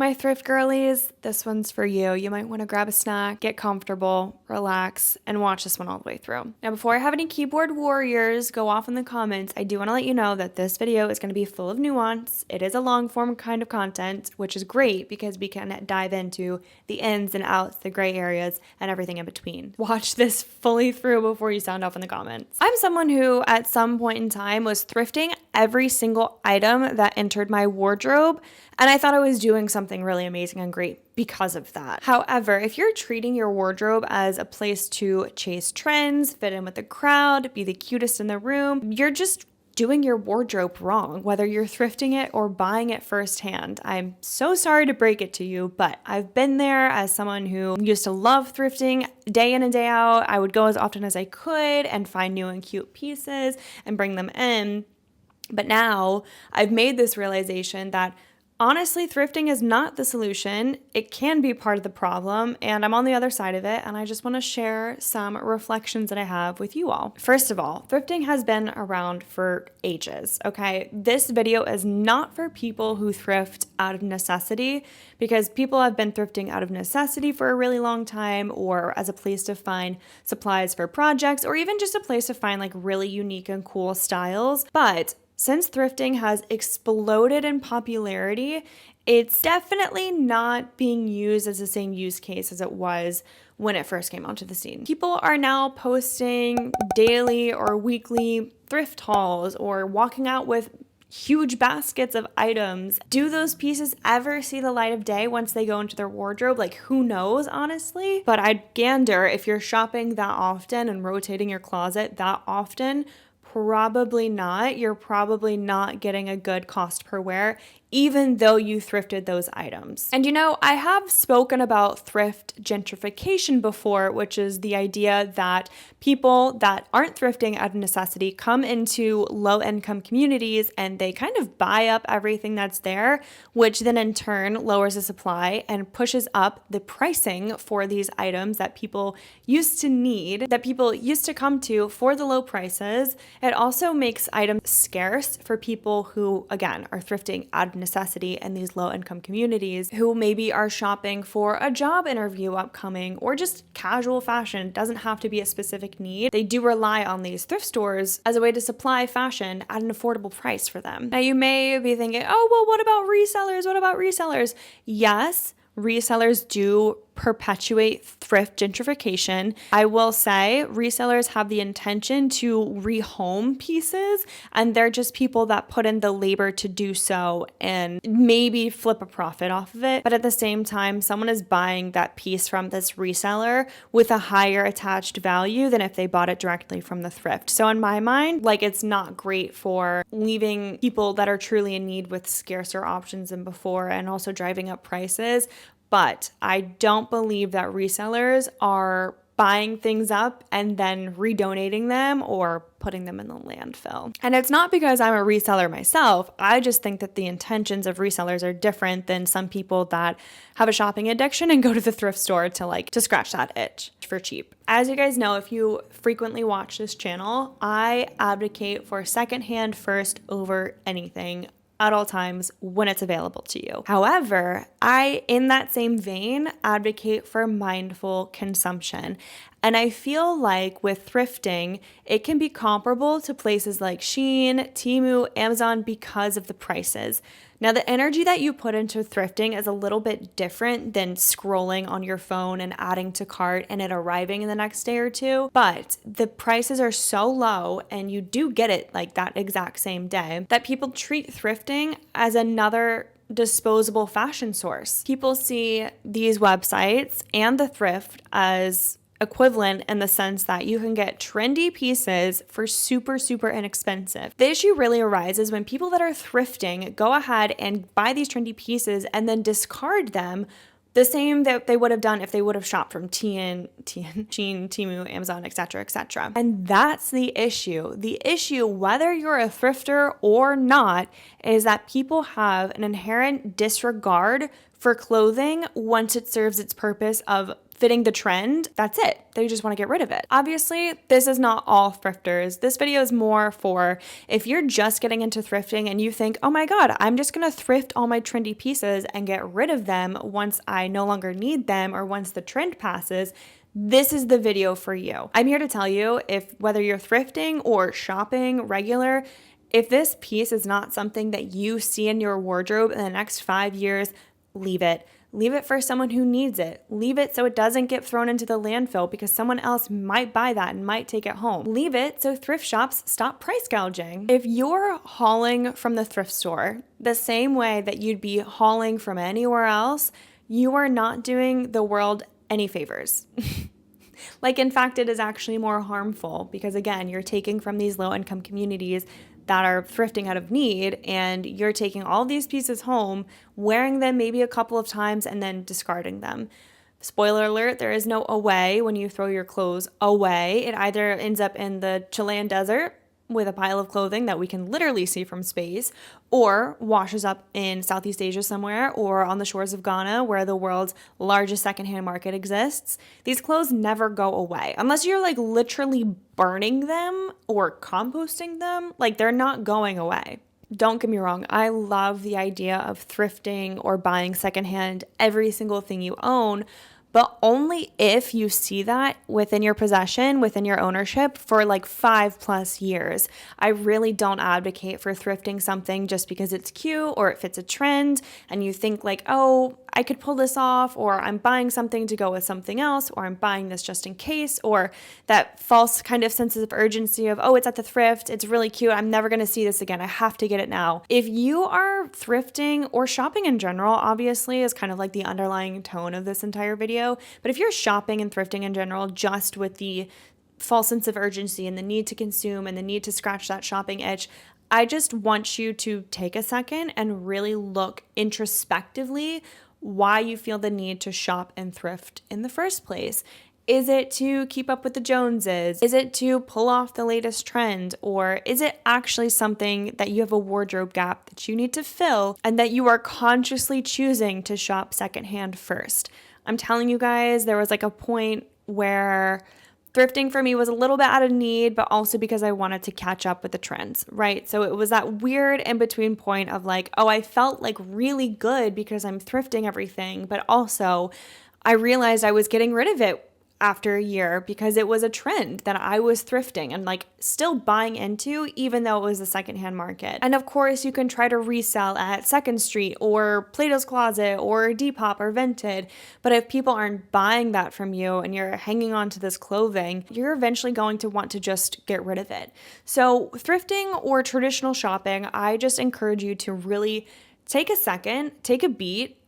My thrift girlies, this one's for you. You might want to grab a snack, get comfortable, relax, and watch this one all the way through. Now, before I have any keyboard warriors go off in the comments, I do want to let you know that this video is going to be full of nuance. It is a long form kind of content, which is great because we can dive into the ins and outs, the gray areas, and everything in between. Watch this fully through before you sound off in the comments. I'm someone who at some point in time was thrifting every single item that entered my wardrobe, and I thought I was doing something really amazing and great because of that. However, if you're treating your wardrobe as a place to chase trends, fit in with the crowd, be the cutest in the room, you're just doing your wardrobe wrong, whether you're thrifting it or buying it firsthand. I'm so sorry to break it to you, but I've been there as someone who used to love thrifting day in and day out. I would go as often as I could and find new and cute pieces and bring them in. But now I've made this realization that honestly, thrifting is not the solution. It can be part of the problem, and I'm on the other side of it, and I just want to share some reflections that I have with you all. First of all, thrifting has been around for ages, okay? This video is not for people who thrift out of necessity, because people have been thrifting out of necessity for a really long time, or as a place to find supplies for projects, or even just a place to find like really unique and cool styles. But since thrifting has exploded in popularity, it's definitely not being used as the same use case as it was when it first came onto the scene. People are now posting daily or weekly thrift hauls or walking out with huge baskets of items. Do those pieces ever see the light of day once they go into their wardrobe? Like, who knows, honestly? But I'd gander if you're shopping that often and rotating your closet that often, probably not. You're probably not getting a good cost per wear, even though you thrifted those items. And you know, I have spoken about thrift gentrification before, which is the idea that people that aren't thrifting out of necessity come into low-income communities and they kind of buy up everything that's there, which then in turn lowers the supply and pushes up the pricing for these items that people used to need, that people used to come to for the low prices. It also makes items scarce for people who, again, are thrifting out of necessity in these low-income communities, who maybe are shopping for a job interview upcoming or just casual fashion. It doesn't have to be a specific need. They do rely on these thrift stores as a way to supply fashion at an affordable price for them. Now you may be thinking, oh, well, what about resellers? What about resellers? Yes, resellers do perpetuate thrift gentrification. I will say resellers have the intention to rehome pieces, and they're just people that put in the labor to do so and maybe flip a profit off of it. But at the same time, someone is buying that piece from this reseller with a higher attached value than if they bought it directly from the thrift. So in my mind, like, it's not great for leaving people that are truly in need with scarcer options than before and also driving up prices. But I don't believe that resellers are buying things up and then redonating them or putting them in the landfill. And it's not because I'm a reseller myself. I just think that the intentions of resellers are different than some people that have a shopping addiction and go to the thrift store to scratch that itch for cheap. As you guys know, if you frequently watch this channel, I advocate for secondhand first over anything at all times when it's available to you. However, I, in that same vein, advocate for mindful consumption. And I feel like with thrifting, it can be comparable to places like Shein, Temu, Amazon because of the prices. Now, the energy that you put into thrifting is a little bit different than scrolling on your phone and adding to cart and it arriving in the next day or two. But the prices are so low and you do get it like that exact same day that people treat thrifting as another disposable fashion source. People see these websites and the thrift as equivalent in the sense that you can get trendy pieces for super, super inexpensive. The issue really arises when people that are thrifting go ahead and buy these trendy pieces and then discard them the same that they would have done if they would have shopped from Shein, Temu, Amazon, etc., etc. And that's the issue. The issue, whether you're a thrifter or not, is that people have an inherent disregard for clothing once it serves its purpose of fitting the trend, that's it. They just want to get rid of it. Obviously, this is not all thrifters. This video is more for if you're just getting into thrifting and you think, oh my God, I'm just going to thrift all my trendy pieces and get rid of them once I no longer need them or once the trend passes. This is the video for you. I'm here to tell you, if whether you're thrifting or shopping regular, if this piece is not something that you see in your wardrobe in the next 5 years, leave it. Leave it for someone who needs it. Leave it so it doesn't get thrown into the landfill because someone else might buy that and might take it home. Leave it so thrift shops stop price gouging. If you're hauling from the thrift store the same way that you'd be hauling from anywhere else, you are not doing the world any favors. Like, in fact, it is actually more harmful because, again, you're taking from these low-income communities that are thrifting out of need, and you're taking all these pieces home, wearing them maybe a couple of times, and then discarding them. Spoiler alert, there is no away when you throw your clothes away. It either ends up in the Chilean desert with a pile of clothing that we can literally see from space, or washes up in Southeast Asia somewhere, or on the shores of Ghana where the world's largest secondhand market exists. These clothes never go away unless you're like literally burning them or composting them. Like, they're not going away. Don't get me wrong, I love the idea of thrifting or buying secondhand every single thing you own, but only if you see that within your possession, within your ownership for like 5+ years. I really don't advocate for thrifting something just because it's cute or it fits a trend and you think like, oh, I could pull this off, or I'm buying something to go with something else, or I'm buying this just in case, or that false kind of sense of urgency of, oh, it's at the thrift, it's really cute, I'm never going to see this again, I have to get it now. If you are thrifting or shopping in general, obviously is kind of like the underlying tone of this entire video, but if you're shopping and thrifting in general just with the false sense of urgency and the need to consume and the need to scratch that shopping itch, I just want you to take a second and really look introspectively why you feel the need to shop and thrift in the first place. Is it to keep up with the Joneses? Is it to pull off the latest trend? Or is it actually something that you have a wardrobe gap that you need to fill and that you are consciously choosing to shop secondhand first? I'm telling you guys, there was like a point where thrifting for me was a little bit out of need, but also because I wanted to catch up with the trends, right? So it was that weird in-between point of like, oh, I felt like really good because I'm thrifting everything, but also I realized I was getting rid of it after a year because it was a trend that I was thrifting and like still buying into, even though it was a secondhand market. And of course, you can try to resell at Second Street or Plato's Closet or Depop or Vinted. But if people aren't buying that from you and you're hanging on to this clothing, you're eventually going to want to just get rid of it. So thrifting or traditional shopping, I just encourage you to really take a second, take a beat,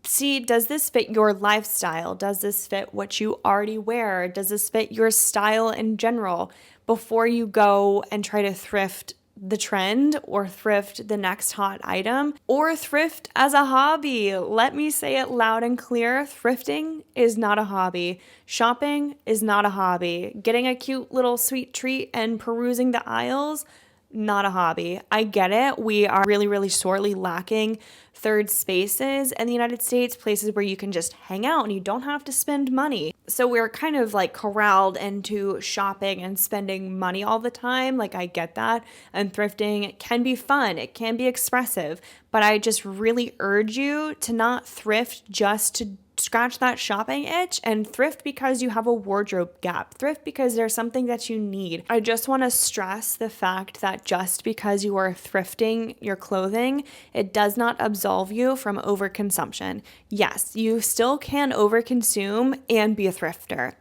see, does this fit your lifestyle? Does this fit what you already wear? Does this fit your style in general before you go and try to thrift the trend or thrift the next hot item or thrift as a hobby? Let me say it loud and clear. Thrifting is not a hobby. Shopping is not a hobby. Getting a cute little sweet treat and perusing the aisles, not a hobby. I get it. We are really, really sorely lacking third spaces in the United States, places where you can just hang out and you don't have to spend money. So we're kind of like corralled into shopping and spending money all the time. Like, I get that. And thrifting can be fun. It can be expressive. But I just really urge you to not thrift just to scratch that shopping itch, and thrift because you have a wardrobe gap. Thrift because there's something that you need. I just want to stress the fact that just because you are thrifting your clothing, it does not absolve you from overconsumption. Yes, you still can overconsume and be a thrifter.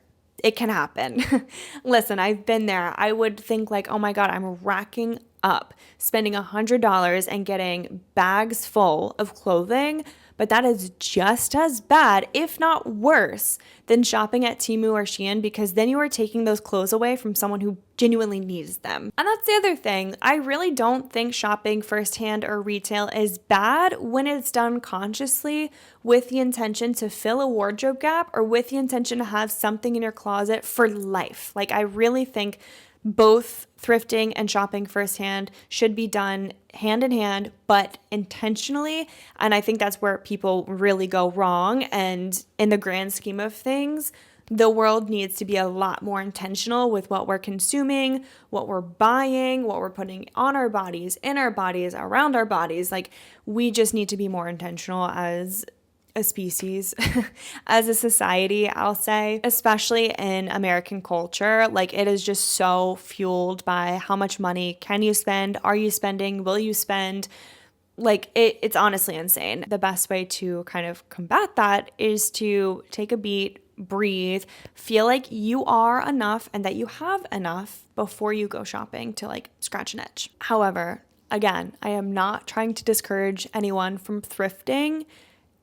It can happen. Listen, I've been there. I would think like, oh my God, I'm racking up, spending $100 and getting bags full of clothing, but that is just as bad, if not worse, than shopping at Temu or Shein, because then you are taking those clothes away from someone who genuinely needs them. And that's the other thing. I really don't think shopping firsthand or retail is bad when it's done consciously with the intention to fill a wardrobe gap or with the intention to have something in your closet for life. Like, I really think Both thrifting and shopping firsthand should be done hand in hand, but intentionally. And I think that's where people really go wrong. And in the grand scheme of things, the world needs to be a lot more intentional with what we're consuming, what we're buying, what we're putting on our bodies, in our bodies, around our bodies. Like, we just need to be more intentional as a species, as a society, I'll say, especially in American culture. Like, it is just so fueled by how much money can you spend? Are you spending? Will you spend? Like, it's honestly insane. The best way to kind of combat that is to take a beat, breathe, feel like you are enough and that you have enough before you go shopping to like scratch an itch. However, again, I am not trying to discourage anyone from thrifting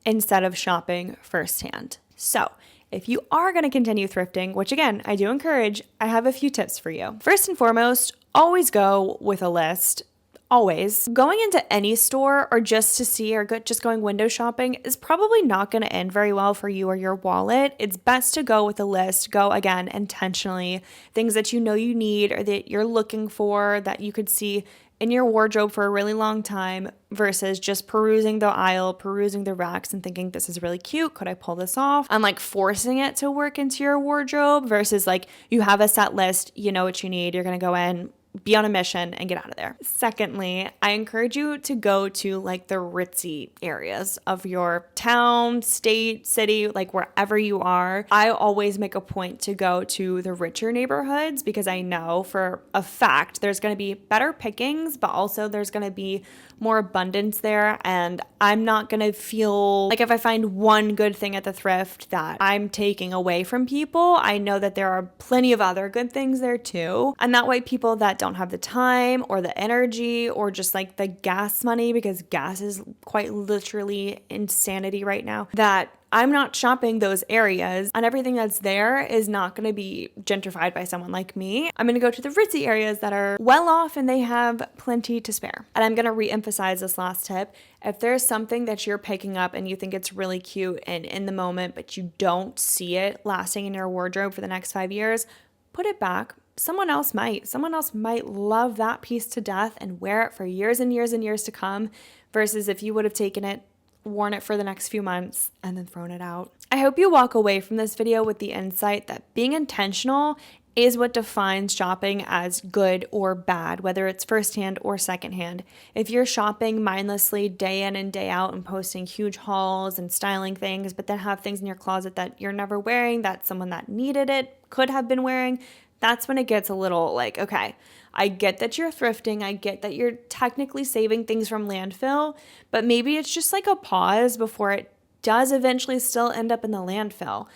instead of shopping firsthand. So if you are going to continue thrifting, which again, I do encourage, I have a few tips for you. First and foremost, always go with a list. Always. Going into any store or just to see or just going window shopping is probably not going to end very well for you or your wallet. It's best to go with a list. Go, again, intentionally. Things that you know you need or that you're looking for that you could see in your wardrobe for a really long time versus just perusing the aisle, perusing the racks and thinking, this is really cute. Could I pull this off? And like forcing it to work into your wardrobe versus like you have a set list, you know what you need. You're going to go in, be on a mission and get out of there. Secondly, I encourage you to go to like the ritzy areas of your town, state, city, like wherever you are. I always make a point to go to the richer neighborhoods because I know for a fact there's going to be better pickings, but also there's going to be more abundance there. And I'm not going to feel like if I find one good thing at the thrift that I'm taking away from people, I know that there are plenty of other good things there too. And that way people that don't have the time or the energy or just like the gas money, because gas is quite literally insanity right now, that I'm not shopping those areas and everything that's there is not going to be gentrified by someone like me. I'm going to go to the ritzy areas that are well off and they have plenty to spare. And I'm going to reemphasize this last tip. If there's something that you're picking up and you think it's really cute and in the moment, but you don't see it lasting in your wardrobe for the next 5 years, put it back. Someone else might. Someone else might love that piece to death and wear it for years and years and years to come versus if you would have taken it, worn it for the next few months, and then thrown it out. I hope you walk away from this video with the insight that being intentional is what defines shopping as good or bad, whether it's firsthand or secondhand. If you're shopping mindlessly day in and day out and posting huge hauls and styling things, but then have things in your closet that you're never wearing, that someone that needed it could have been wearing, that's when it gets a little like, okay, I get that you're thrifting. I get that you're technically saving things from landfill, but maybe it's just like a pause before it does eventually still end up in the landfill.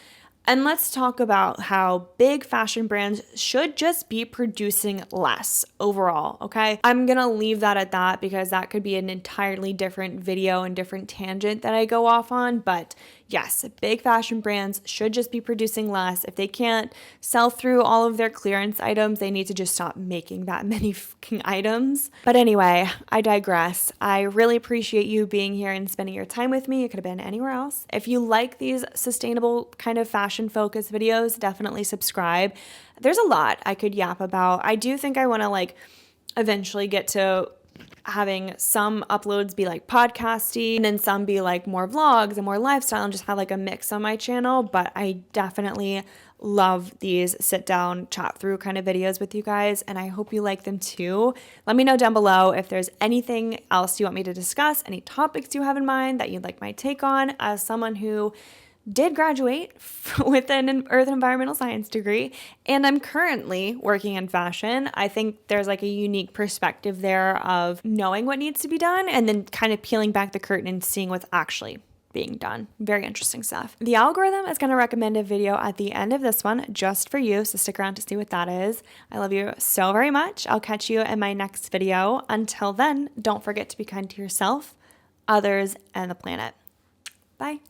And let's talk about how big fashion brands should just be producing less overall, okay? I'm gonna leave that at that because that could be an entirely different video and different tangent that I go off on. But yes, big fashion brands should just be producing less. If they can't sell through all of their clearance items, they need to just stop making that many fucking items. But anyway, I digress. I really appreciate you being here and spending your time with me. It could have been anywhere else. If you like these sustainable kind of fashion focused videos, definitely subscribe. There's a lot I could yap about. I do think I want to like eventually get to having some uploads be like podcasty and then some be like more vlogs and more lifestyle and just have like a mix on my channel. But I definitely love these sit down chat through kind of videos with you guys, and I hope you like them too. Let me know down below if there's anything else you want me to discuss, any topics you have in mind that you'd like my take on. As someone who did graduate with an earth and environmental science degree, and I'm currently working in fashion, I think there's like a unique perspective there of knowing what needs to be done and then kind of peeling back the curtain and seeing what's actually being done. Very interesting stuff. The algorithm is going to recommend a video at the end of this one just for you, so stick around to see what that is. I love you so very much. I'll catch you in my next video. Until then, don't forget to be kind to yourself, others, and the planet. Bye.